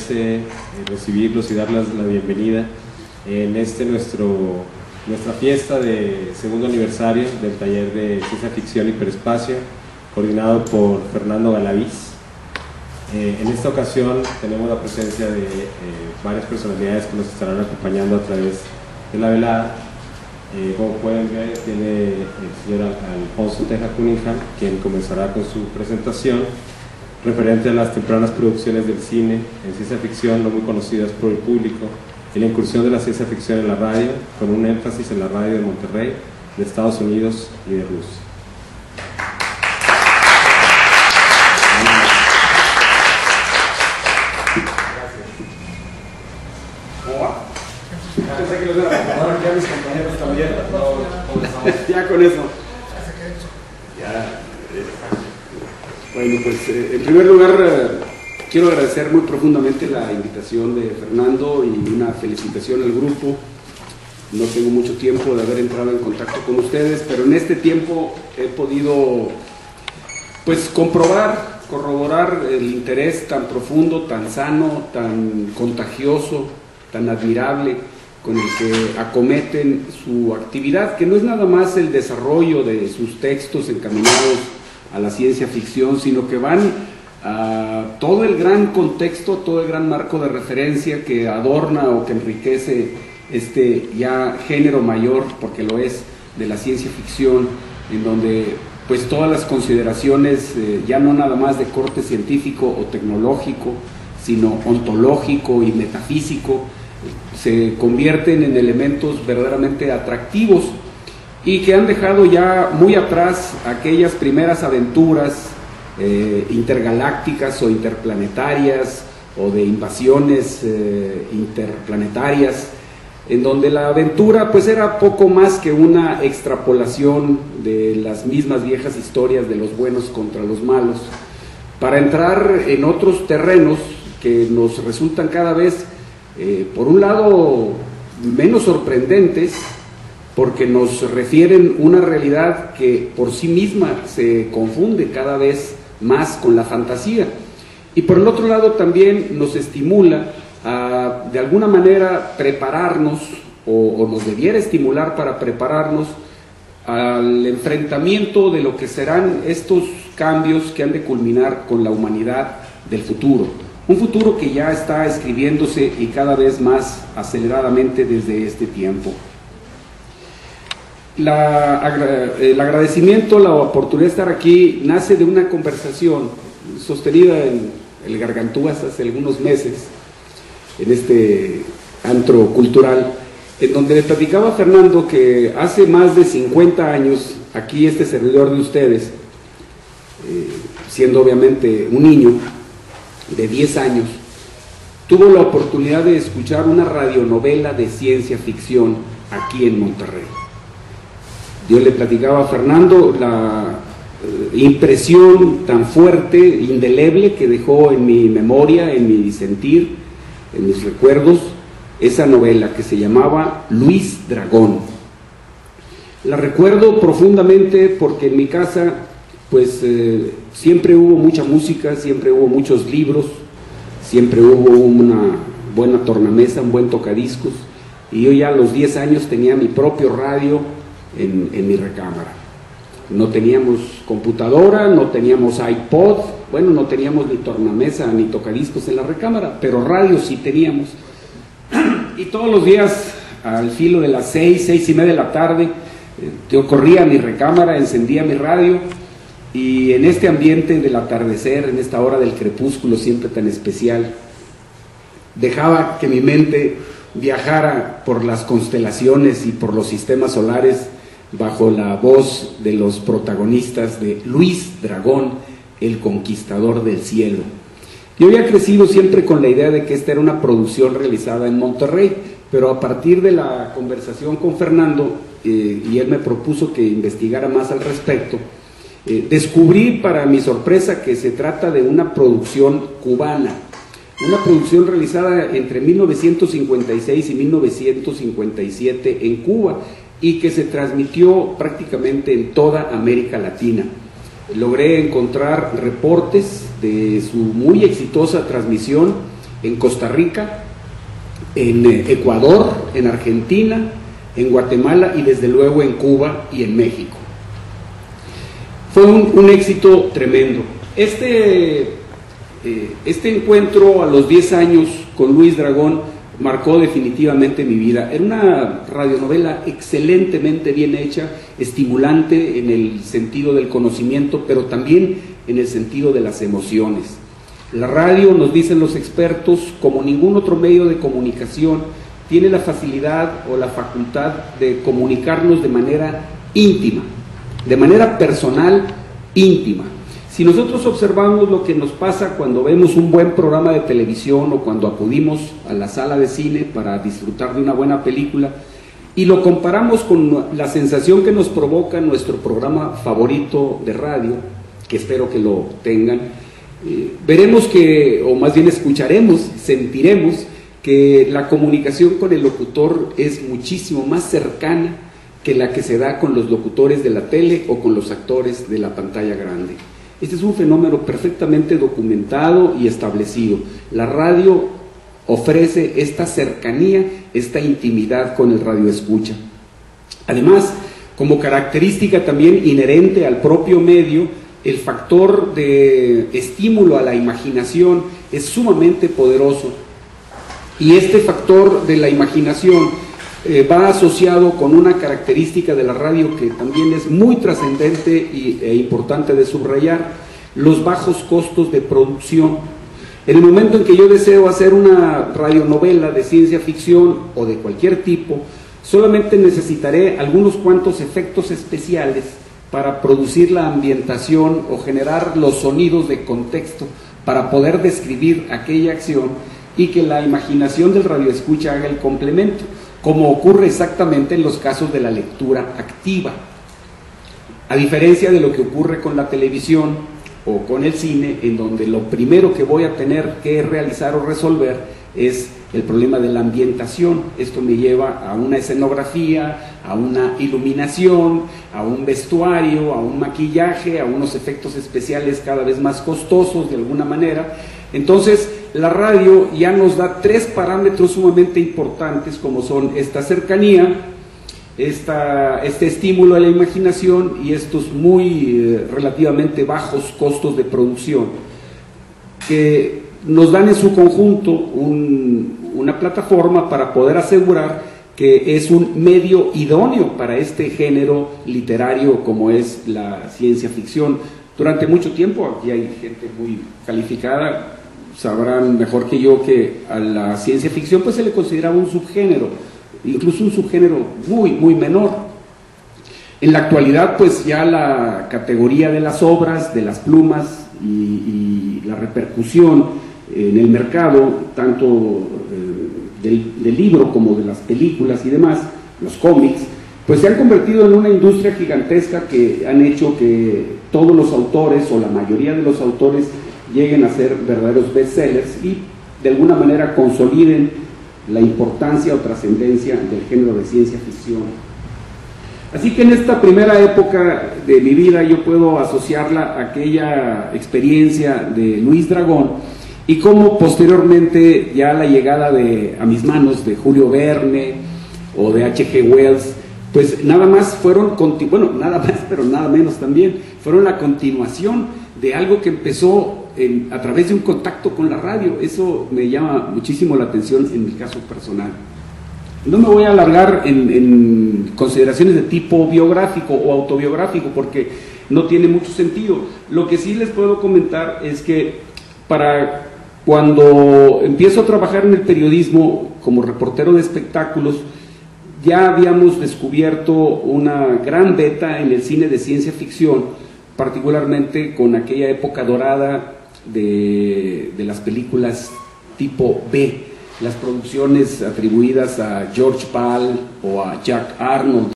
agradece recibirlos y darles la bienvenida en nuestra fiesta de segundo aniversario del taller de Ciencia Ficción Hiperespacio, coordinado por Fernando Galaviz. En esta ocasión tenemos la presencia de varias personalidades que nos estarán acompañando a través de la velada. Como pueden ver, tiene el señor Alfonso Teja Cunningham, quien comenzará con su presentación referente a las tempranas producciones del cine en ciencia ficción no muy conocidas por el público y la incursión de la ciencia ficción en la radio, con un énfasis en la radio de Monterrey, de Estados Unidos y de Rusia. Pensé que los iban a acomodar ya mis compañeros también. Ya con eso. Ya. Bueno, pues en primer lugar quiero agradecer muy profundamente la invitación de Fernando y una felicitación al grupo. No tengo mucho tiempo de haber entrado en contacto con ustedes, pero en este tiempo he podido pues corroborar el interés tan profundo, tan sano, tan contagioso, tan admirable con el que acometen su actividad, que no es nada más el desarrollo de sus textos encaminados a la ciencia ficción, sino que van a todo el gran contexto, todo el gran marco de referencia que adorna o que enriquece este ya género mayor, porque lo es, de la ciencia ficción, en donde pues todas las consideraciones, ya no nada más de corte científico o tecnológico, sino ontológico y metafísico, se convierten en elementos verdaderamente atractivos y que han dejado ya muy atrás aquellas primeras aventuras intergalácticas o interplanetarias o de invasiones interplanetarias, en donde la aventura pues era poco más que una extrapolación de las mismas viejas historias de los buenos contra los malos, para entrar en otros terrenos que nos resultan cada vez, por un lado, menos sorprendentes, porque nos refieren una realidad que por sí misma se confunde cada vez más con la fantasía, y por el otro lado también nos estimula a, de alguna manera, prepararnos, o nos debiera estimular para prepararnos al enfrentamiento de lo que serán estos cambios que han de culminar con la humanidad del futuro. Un futuro que ya está escribiéndose y cada vez más aceleradamente desde este tiempo. El agradecimiento, la oportunidad de estar aquí, nace de una conversación sostenida en el Gargantúas hace algunos meses, en este antro cultural, en donde le platicaba a Fernando que hace más de 50 años, aquí este servidor de ustedes, siendo obviamente un niño de 10 años, tuvo la oportunidad de escuchar una radionovela de ciencia ficción aquí en Monterrey. Yo le platicaba a Fernando la impresión tan fuerte, indeleble, que dejó en mi memoria, en mi sentir, en mis recuerdos, esa novela que se llamaba Luis Dragón. La recuerdo profundamente porque en mi casa pues siempre hubo mucha música, siempre hubo muchos libros, siempre hubo una buena tornamesa, un buen tocadiscos, y yo ya a los 10 años tenía mi propio radio en mi recámara. No teníamos computadora, no teníamos iPod, bueno, no teníamos ni tornamesa ni tocadiscos en la recámara, pero radio sí teníamos. Y todos los días, al filo de las 6:30 de la tarde, yo corría a mi recámara, encendía mi radio, y en este ambiente del atardecer, en esta hora del crepúsculo siempre tan especial, dejaba que mi mente viajara por las constelaciones y por los sistemas solares bajo la voz de los protagonistas de Luis Dragón, el conquistador del cielo. Yo había crecido siempre con la idea de que esta era una producción realizada en Monterrey, pero a partir de la conversación con Fernando, y él me propuso que investigara más al respecto, descubrí para mi sorpresa que se trata de una producción cubana, una producción realizada entre 1956 y 1957 en Cuba, y que se transmitió prácticamente en toda América Latina. Logré encontrar reportes de su muy exitosa transmisión en Costa Rica, en Ecuador, en Argentina, en Guatemala y desde luego en Cuba y en México. Fue un éxito tremendo. Este encuentro a los 10 años con Luis Dragón marcó definitivamente mi vida. Era una radionovela excelentemente bien hecha, estimulante en el sentido del conocimiento, pero también en el sentido de las emociones. La radio, nos dicen los expertos, como ningún otro medio de comunicación, tiene la facilidad o la facultad de comunicarnos de manera íntima, de manera personal, íntima. Si nosotros observamos lo que nos pasa cuando vemos un buen programa de televisión o cuando acudimos a la sala de cine para disfrutar de una buena película y lo comparamos con la sensación que nos provoca nuestro programa favorito de radio, que espero que lo tengan, veremos que, o más bien escucharemos, sentiremos que la comunicación con el locutor es muchísimo más cercana que la que se da con los locutores de la tele o con los actores de la pantalla grande. Este es un fenómeno perfectamente documentado y establecido. La radio ofrece esta cercanía, esta intimidad con el radioescucha. Además, como característica también inherente al propio medio, el factor de estímulo a la imaginación es sumamente poderoso. Y este factor de la imaginación va asociado con una característica de la radio que también es muy trascendente e importante de subrayar: los bajos costos de producción. En el momento en que yo deseo hacer una radionovela de ciencia ficción o de cualquier tipo, solamente necesitaré algunos cuantos efectos especiales para producir la ambientación o generar los sonidos de contexto para poder describir aquella acción y que la imaginación del radioescucha haga el complemento, como ocurre exactamente en los casos de la lectura activa. A diferencia de lo que ocurre con la televisión o con el cine, en donde lo primero que voy a tener que realizar o resolver es el problema de la ambientación. Esto me lleva a una escenografía, a una iluminación, a un vestuario, a un maquillaje, a unos efectos especiales cada vez más costosos de alguna manera. Entonces, la radio ya nos da 3 parámetros sumamente importantes, como son esta cercanía, este estímulo a la imaginación y estos muy relativamente bajos costos de producción, que nos dan en su conjunto una plataforma para poder asegurar que es un medio idóneo para este género literario como es la ciencia ficción. Durante mucho tiempo, aquí hay gente muy calificada, sabrán mejor que yo que a la ciencia ficción pues se le consideraba un subgénero, incluso un subgénero muy, muy menor. En la actualidad pues ya la categoría de las obras, de las plumas y la repercusión en el mercado, tanto del libro como de las películas y demás, los cómics, pues se han convertido en una industria gigantesca que han hecho que todos los autores o la mayoría de los autores lleguen a ser verdaderos bestsellers y de alguna manera consoliden la importancia o trascendencia del género de ciencia ficción. Así que en esta primera época de mi vida yo puedo asociarla a aquella experiencia de Luis Dragón y cómo posteriormente ya la llegada a mis manos de Julio Verne o de H.G. Wells, pues nada más fueron, bueno, nada más, pero nada menos también, fueron la continuación de algo que empezó a través de un contacto con la radio. Eso me llama muchísimo la atención en mi caso personal. No me voy a alargar en consideraciones de tipo biográfico o autobiográfico porque no tiene mucho sentido. Lo que sí les puedo comentar es que para cuando empiezo a trabajar en el periodismo como reportero de espectáculos, ya habíamos descubierto una gran beta en el cine de ciencia ficción, particularmente con aquella época dorada de las películas tipo B, las producciones atribuidas a George Pal o a Jack Arnold.